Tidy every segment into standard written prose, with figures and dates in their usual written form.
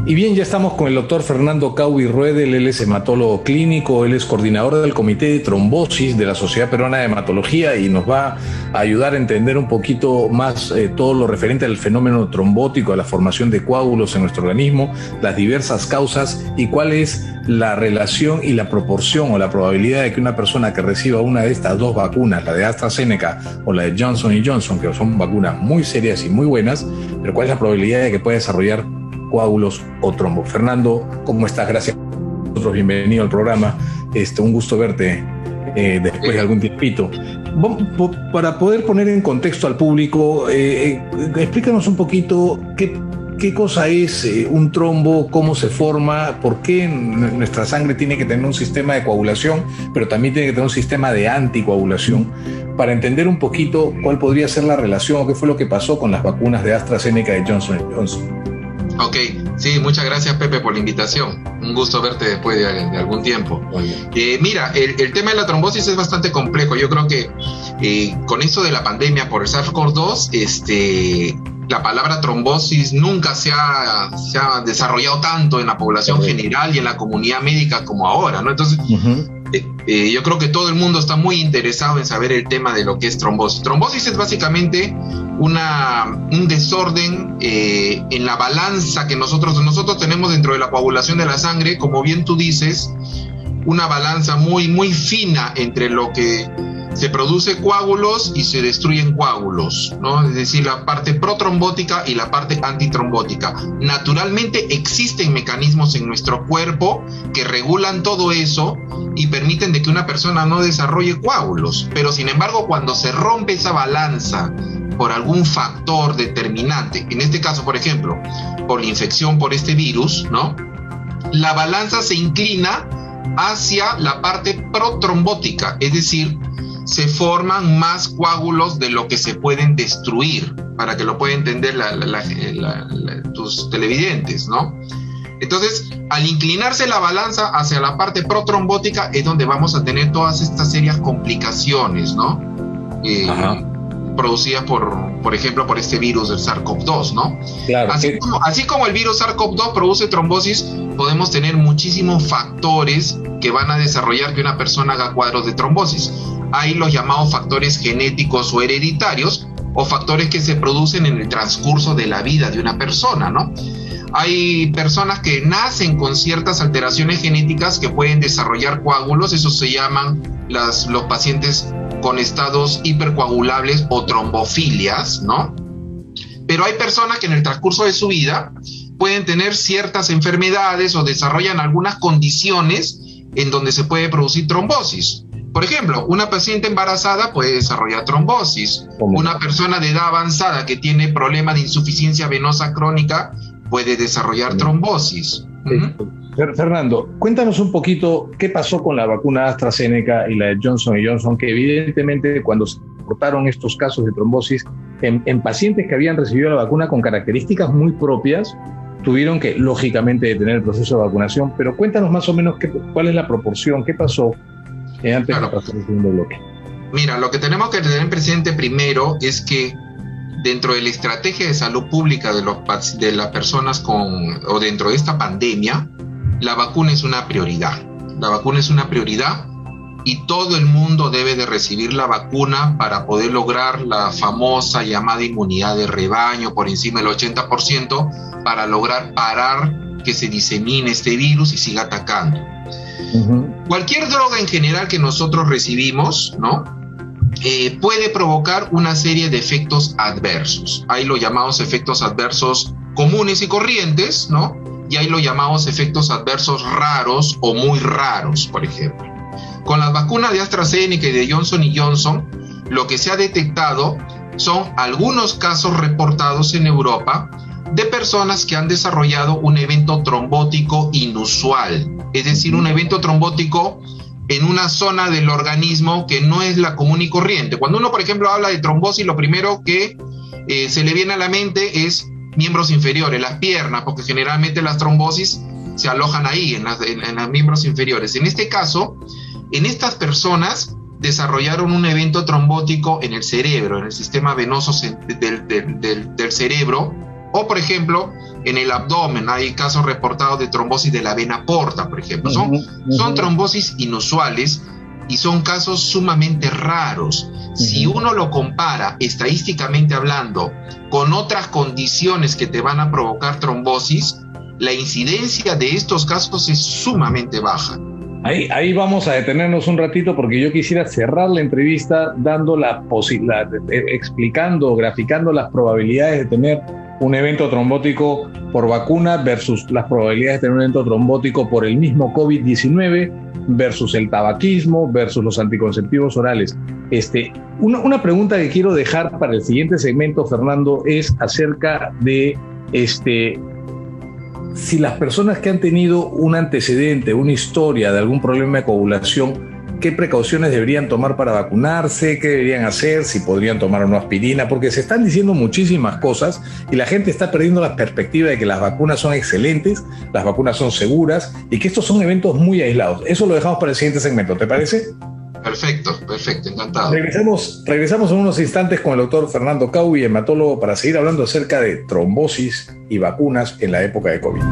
Y bien, ya estamos con el doctor Fernando Caubi Ruedel. Él es hematólogo clínico, él es coordinador del Comité de Trombosis de la Sociedad Peruana de Hematología y nos va a ayudar a entender un poquito más todo lo referente al fenómeno trombótico, a la formación de coágulos en nuestro organismo, las diversas causas y cuál es la relación y la proporción o la probabilidad de que una persona que reciba una de estas dos vacunas, la de AstraZeneca o la de Johnson & Johnson, que son vacunas muy serias y muy buenas, pero cuál es la probabilidad de que pueda desarrollar coágulos o trombo. Fernando, ¿cómo estás? Gracias. Bienvenido al programa. Un gusto verte después de algún tiempito. Para poder poner en contexto al público, explícanos un poquito qué cosa es un trombo, cómo se forma, por qué nuestra sangre tiene que tener un sistema de coagulación, pero también tiene que tener un sistema de anticoagulación, para entender un poquito cuál podría ser la relación o qué fue lo que pasó con las vacunas de AstraZeneca y Johnson & Johnson. Ok, sí, muchas gracias, Pepe, por la invitación. Un gusto verte después de algún tiempo. Mira, el tema de la trombosis es bastante complejo. Yo creo que con esto de la pandemia por el SARS-CoV-2, la palabra trombosis nunca se ha desarrollado tanto en la población general y en la comunidad médica como ahora, ¿no? Entonces, yo creo que todo el mundo está muy interesado en saber el tema de lo que es trombosis. Trombosis es básicamente un desorden en la balanza que nosotros tenemos dentro de la coagulación de la sangre, como bien tú dices, una balanza muy, muy fina entre lo que se produce coágulos y se destruyen coágulos, ¿no? Es decir, la parte protrombótica y la parte antitrombótica. Naturalmente existen mecanismos en nuestro cuerpo que regulan todo eso y permiten de que una persona no desarrolle coágulos, pero sin embargo cuando se rompe esa balanza por algún factor determinante, en este caso por ejemplo por la infección por este virus, ¿no? La balanza se inclina hacia la parte protrombótica, es decir, se forman más coágulos de lo que se pueden destruir, para que lo puedan entender tus televidentes, ¿no? Entonces, al inclinarse la balanza hacia la parte protrombótica es donde vamos a tener todas estas serias complicaciones, ¿no? Producidas por ejemplo, por este virus del SARS-CoV-2, ¿no? Claro, así como el virus SARS-CoV-2 produce trombosis, podemos tener muchísimos factores que van a desarrollar que una persona haga cuadros de trombosis. Hay los llamados factores genéticos o hereditarios, o factores que se producen en el transcurso de la vida de una persona, ¿no? Hay personas que nacen con ciertas alteraciones genéticas que pueden desarrollar coágulos, esos se llaman los pacientes con estados hipercoagulables o trombofilias, ¿no? Pero hay personas que en el transcurso de su vida pueden tener ciertas enfermedades o desarrollan algunas condiciones en donde se puede producir trombosis. Por ejemplo, una paciente embarazada puede desarrollar trombosis. Una persona de edad avanzada que tiene problemas de insuficiencia venosa crónica puede desarrollar trombosis. Fernando, cuéntanos un poquito qué pasó con la vacuna AstraZeneca y la de Johnson & Johnson, que evidentemente cuando se reportaron estos casos de trombosis en pacientes que habían recibido la vacuna con características muy propias, tuvieron que, lógicamente, detener el proceso de vacunación, pero cuéntanos más o menos cuál es la proporción, qué pasó antes de pasar el segundo bloque. Mira, lo que tenemos que tener presente primero es que dentro de la estrategia de salud pública de las personas o dentro de esta pandemia, la vacuna es una prioridad. La vacuna es una prioridad y todo el mundo debe de recibir la vacuna para poder lograr la famosa llamada inmunidad de rebaño por encima del 80% para lograr parar que se disemine este virus y siga atacando. Cualquier droga en general que nosotros recibimos, ¿no? Puede provocar una serie de efectos adversos. Hay los llamados efectos adversos comunes y corrientes, ¿no? Y hay los llamados efectos adversos raros o muy raros, por ejemplo. Con las vacunas de AstraZeneca y de Johnson & Johnson, lo que se ha detectado son algunos casos reportados en Europa de personas que han desarrollado un evento trombótico inusual, es decir, un evento trombótico en una zona del organismo que no es la común y corriente. Cuando uno, por ejemplo, habla de trombosis, lo primero que se le viene a la mente es miembros inferiores, las piernas, porque generalmente las trombosis se alojan ahí, en los miembros inferiores. En este caso, en estas personas desarrollaron un evento trombótico en el cerebro, en el sistema venoso del cerebro, O, por ejemplo, en el abdomen hay casos reportados de trombosis de la vena porta, por ejemplo. Son trombosis inusuales y son casos sumamente raros. Si uno lo compara estadísticamente hablando con otras condiciones que te van a provocar trombosis, la incidencia de estos casos es sumamente baja. Ahí vamos a detenernos un ratito porque yo quisiera cerrar la entrevista dando explicando, graficando las probabilidades de tener un evento trombótico por vacuna versus las probabilidades de tener un evento trombótico por el mismo COVID-19 versus el tabaquismo versus los anticonceptivos orales. Una pregunta que quiero dejar para el siguiente segmento, Fernando, es acerca de si las personas que han tenido un antecedente, una historia de algún problema de coagulación, ¿qué precauciones deberían tomar para vacunarse? ¿Qué deberían hacer? ¿Si podrían tomar una aspirina? Porque se están diciendo muchísimas cosas y la gente está perdiendo la perspectiva de que las vacunas son excelentes, las vacunas son seguras y que estos son eventos muy aislados. Eso lo dejamos para el siguiente segmento, ¿te parece? Perfecto, encantado. Regresamos en unos instantes con el doctor Fernando Caubi, hematólogo, para seguir hablando acerca de trombosis y vacunas en la época de COVID.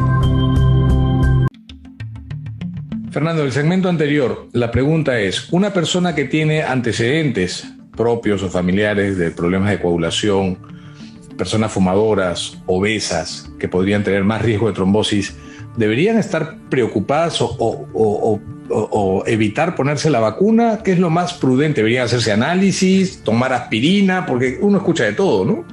Fernando, el segmento anterior, la pregunta es, una persona que tiene antecedentes propios o familiares de problemas de coagulación, personas fumadoras, obesas, que podrían tener más riesgo de trombosis, ¿deberían estar preocupadas o evitar ponerse la vacuna? ¿Qué es lo más prudente? ¿Deberían hacerse análisis, tomar aspirina? Porque uno escucha de todo, ¿no?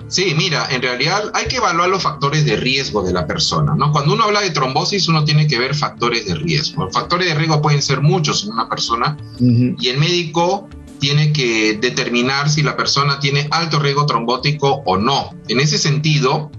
Sí, mira, en realidad hay que evaluar los factores de riesgo de la persona, ¿no? Cuando uno habla de trombosis, uno tiene que ver factores de riesgo. Los factores de riesgo pueden ser muchos en una persona y el médico tiene que determinar si la persona tiene alto riesgo trombótico o no. En ese sentido,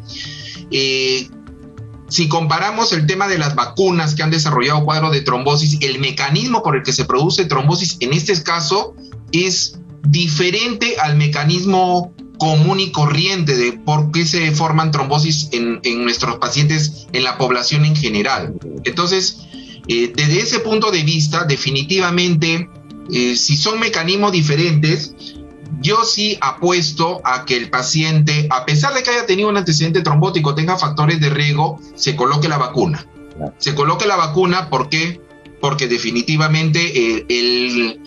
si comparamos el tema de las vacunas que han desarrollado cuadros de trombosis, el mecanismo por el que se produce trombosis en este caso es diferente al mecanismo común y corriente de por qué se forman trombosis en nuestros pacientes, en la población en general. Entonces, desde ese punto de vista, definitivamente, si son mecanismos diferentes, yo sí apuesto a que el paciente, a pesar de que haya tenido un antecedente trombótico, tenga factores de riesgo, se coloque la vacuna. Se coloque la vacuna, ¿por qué? Porque definitivamente el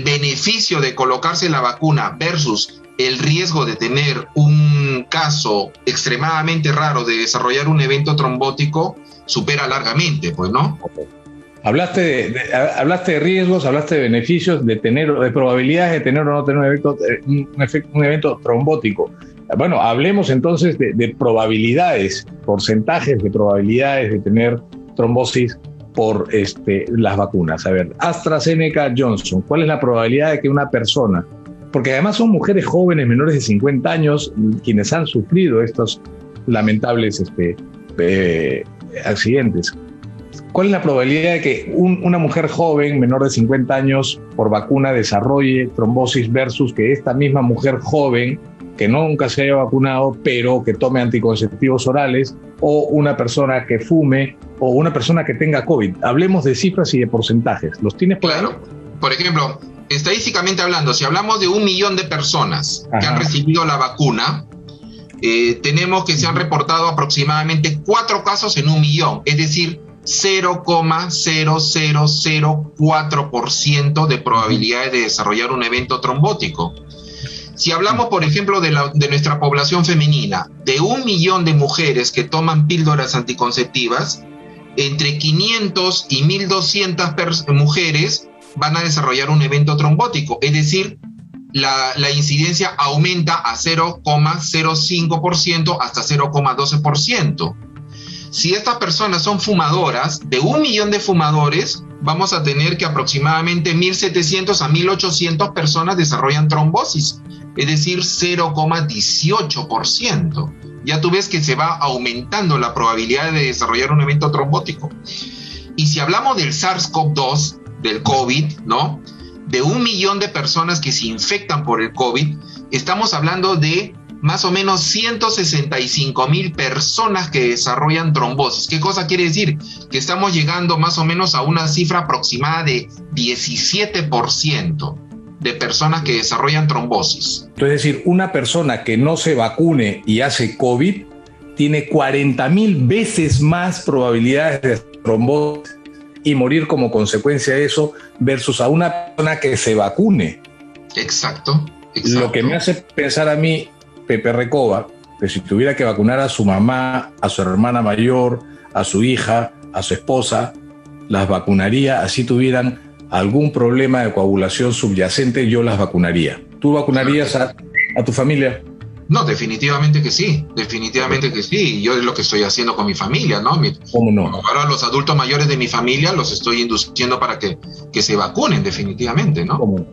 beneficio de colocarse la vacuna versus el riesgo de tener un caso extremadamente raro de desarrollar un evento trombótico supera largamente, pues, ¿no? Hablaste de riesgos, hablaste de beneficios, de probabilidades de tener o no tener un evento trombótico. Bueno, hablemos entonces de probabilidades, porcentajes de probabilidades de tener trombosis por las vacunas. A ver, AstraZeneca, Johnson, ¿cuál es la probabilidad de que una persona, porque además son mujeres jóvenes menores de 50 años quienes han sufrido estos lamentables accidentes? ¿Cuál es la probabilidad de que una mujer joven menor de 50 años por vacuna desarrolle trombosis versus que esta misma mujer joven que nunca se haya vacunado pero que tome anticonceptivos orales, o una persona que fume o una persona que tenga COVID? Hablemos de cifras y de porcentajes. ¿Los tienes por ahí? Claro. Por ejemplo, estadísticamente hablando, si hablamos de 1 millón de personas que han recibido la vacuna, tenemos que se han reportado aproximadamente 4 casos en 1 millón, es decir, 0,0004% de probabilidades de desarrollar un evento trombótico. Si hablamos, por ejemplo, de nuestra población femenina, de 1 millón de mujeres que toman píldoras anticonceptivas, entre 500 y 1.200 mujeres van a desarrollar un evento trombótico, es decir, la incidencia aumenta a 0,05% hasta 0,12%. Si estas personas son fumadoras, de 1 millón de fumadores, vamos a tener que aproximadamente 1.700 a 1.800 personas desarrollan trombosis, es decir, 0,18%. Ya tú ves que se va aumentando la probabilidad de desarrollar un evento trombótico. Y si hablamos del SARS-CoV-2, del COVID, ¿no? De 1 millón de personas que se infectan por el COVID, estamos hablando de más o menos 165,000 personas que desarrollan trombosis. ¿Qué cosa quiere decir? Que estamos llegando más o menos a una cifra aproximada de 17%. de personas que desarrollan trombosis. Es decir, una persona que no se vacune y hace COVID tiene 40,000 veces más probabilidades de trombosis y morir como consecuencia de eso versus a una persona que se vacune. Exacto. Lo que me hace pensar a mí, Pepe Recoba, que si tuviera que vacunar a su mamá, a su hermana mayor, a su hija, a su esposa, las vacunaría, así tuvieran algún problema de coagulación subyacente, yo las vacunaría. ¿Tú vacunarías a tu familia? No, definitivamente que sí, Yo es lo que estoy haciendo con mi familia, ¿no? ¿Cómo no? Ahora los adultos mayores de mi familia los estoy induciendo para que se vacunen, definitivamente, ¿no? ¿Cómo no?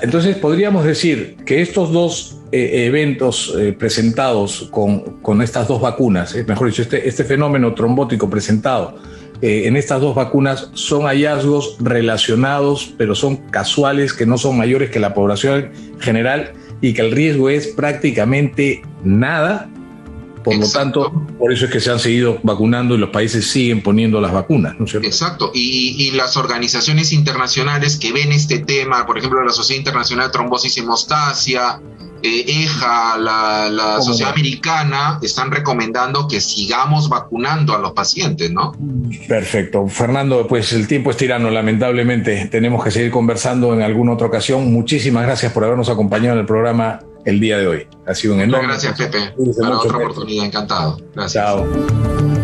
Entonces podríamos decir que estos dos eventos presentados con estas dos vacunas, mejor dicho, este fenómeno trombótico presentado en estas dos vacunas son hallazgos relacionados, pero son casuales, que no son mayores que la población general y que el riesgo es prácticamente nada. Por lo tanto, por eso es que se han seguido vacunando y los países siguen poniendo las vacunas, ¿no es cierto? Exacto. Y las organizaciones internacionales que ven este tema, por ejemplo, la Sociedad Internacional de Trombosis y Hemostasia, EJA, la Sociedad Americana, están recomendando que sigamos vacunando a los pacientes, ¿no? Perfecto. Fernando, pues el tiempo es tirano, lamentablemente. Tenemos que seguir conversando en alguna otra ocasión. Muchísimas gracias por habernos acompañado en el programa el día de hoy. Ha sido un enorme... Muchas gracias, Pepe. Para otra oportunidad, encantado. Gracias. Chao.